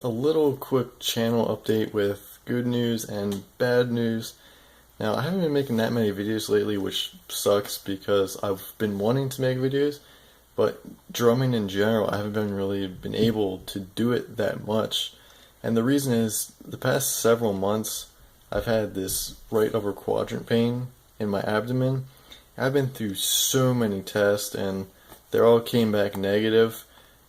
A little quick channel update with good news and bad news. Now, I haven't been making that many videos lately, which sucks because I've been wanting to make videos, but drumming in general, I haven't really been able to do it that much. And the reason is the past several months, I've had this right upper quadrant pain in my abdomen. I've been through so many tests and they all came back negative.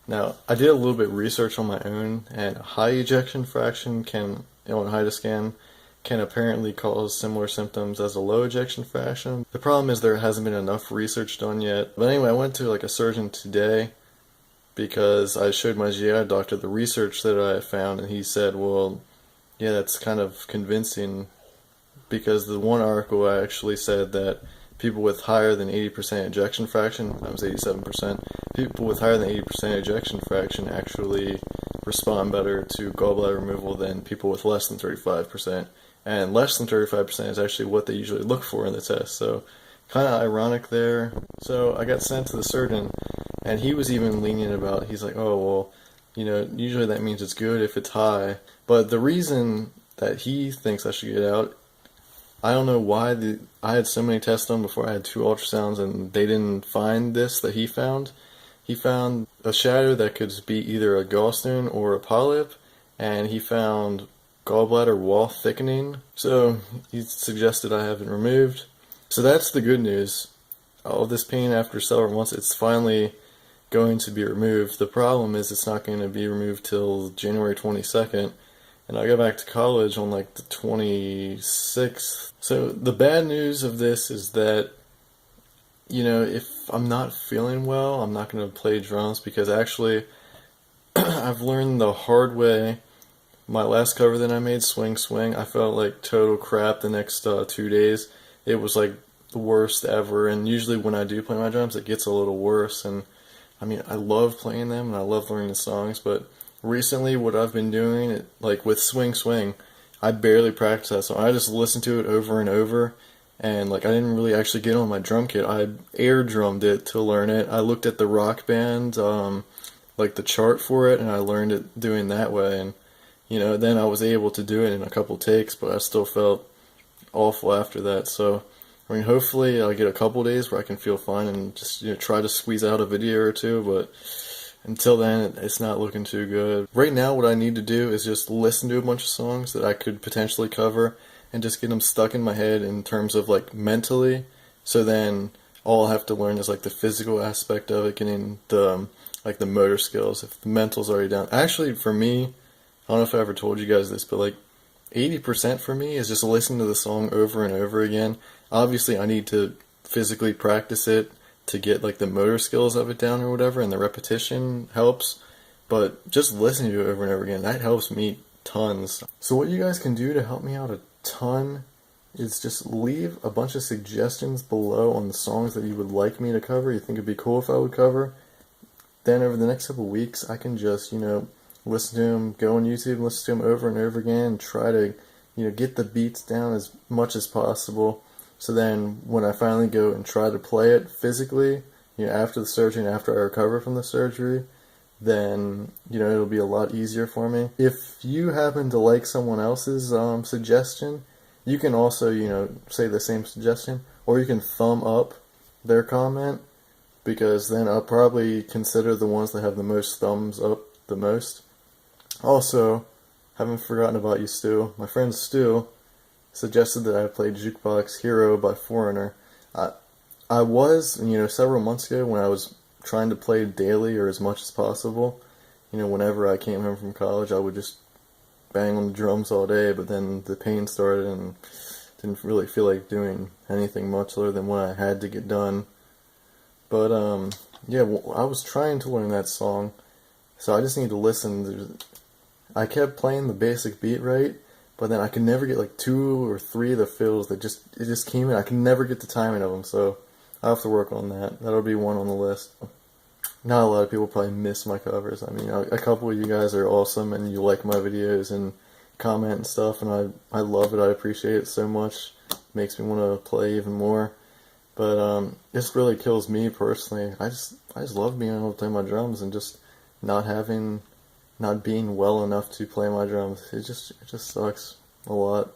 Now, I did a little bit of research on my own, and high ejection fraction on HIDA scan can apparently cause similar symptoms as a low ejection fraction. The problem is there hasn't been enough research done yet. But anyway, I went to a surgeon today because I showed my GI doctor the research that I found, and he said, well, yeah, that's kind of convincing because the one article actually said that people with higher than 80% ejection fraction, that was 87%, people with higher than 80% ejection fraction actually respond better to gallbladder removal than people with less than 35%. And less than 35% is actually what they usually look for in the test. So kind of ironic there. So I got sent to the surgeon, and he was even lenient about it. He's like, oh, well, usually that means it's good if it's high. But the reason that he thinks I should get out, I don't know why. I had so many tests done before. I had 2 ultrasounds, and they didn't find this that he found. He found a shadow that could be either a gallstone or a polyp, and he found gallbladder wall thickening. So he suggested I have it removed. So that's the good news. All this pain after several months, it's finally going to be removed. The problem is it's not going to be removed till January 22nd. And I go back to college on the 26th. So the bad news of this is that, if I'm not feeling well, I'm not going to play drums because actually I've learned the hard way. My last cover that I made, Swing Swing, I felt like total crap the next 2 days. It was like the worst ever, and usually when I do play my drums, it gets a little worse. And I mean, I love playing them and I love learning the songs, but recently what I've been doing, with Swing Swing, I barely practice that song. I just listen to it over and over, and I didn't really actually get on my drum kit. I air drummed it to learn it. I looked at the Rock Band, the chart for it, and I learned it doing that way. And then I was able to do it in a couple takes, but I still felt awful after that. So I mean, hopefully I'll get a couple days where I can feel fine and just try to squeeze out a video or two, but until then, it's not looking too good. Right now, what I need to do is just listen to a bunch of songs that I could potentially cover and just get them stuck in my head in terms of mentally. So then all I have to learn is the physical aspect of it, getting the the motor skills. If the mental's already down, actually for me, I don't know if I ever told you guys this, but 80% for me is just listening to the song over and over again. Obviously, I need to physically practice it to get the motor skills of it down or whatever, and the repetition helps, but just listening to it over and over again, that helps me tons. So what you guys can do to help me out a ton is just leave a bunch of suggestions below on the songs that you would like me to cover, you think it'd be cool if I would cover. Then over the next couple weeks, I can just, listen to them, go on YouTube, listen to them over and over again, and try to, get the beats down as much as possible. So then when I finally go and try to play it physically, after the surgery and after I recover from the surgery, then, it'll be a lot easier for me. If you happen to like someone else's suggestion, you can also, say the same suggestion, or you can thumb up their comment, because then I'll probably consider the ones that have the most thumbs up the most. Also, haven't forgotten about you, Stu. My friend Stu suggested that I play Jukebox Hero by Foreigner. I was, several months ago when I was trying to play daily or as much as possible, whenever I came home from college, I would just bang on the drums all day, but then the pain started and didn't really feel like doing anything much other than what I had to get done. But, yeah, I was trying to learn that song, so I just need to listen. I kept playing the basic beat right, but then I could never get 2 or 3 of the fills that it just came in. I can never get the timing of them, so I'll have to work on that. That'll be one on the list. Not a lot of people probably miss my covers. I mean, a couple of you guys are awesome, and you like my videos and comment and stuff, and I love it. I appreciate it so much. It makes me want to play even more. But this really kills me personally. I just love being able to play my drums and just not having not being well enough to play my drums. It just sucks a lot.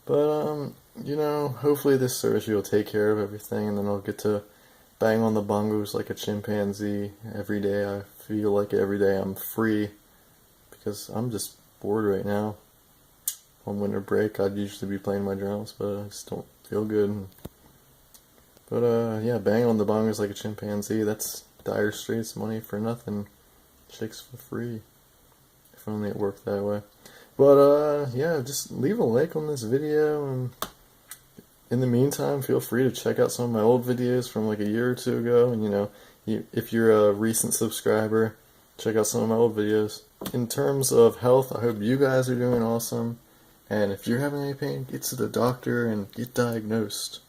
But you know, hopefully this surgery will take care of everything, and then I'll get to bang on the bongos like a chimpanzee every day. I feel like every day I'm free because I'm just bored right now. On winter break, I'd usually be playing my drums, but I just don't feel good. But yeah, bang on the bongos like a chimpanzee. That's Dire Straits money for nothing. Chicks for free. If only it worked that way. But yeah, just leave a like on this video, and in the meantime, feel free to check out some of my old videos from like a year or two ago. And you know, if you're a recent subscriber, check out some of my old videos. In terms of health, I hope you guys are doing awesome. And if you're having any pain, get to the doctor and get diagnosed.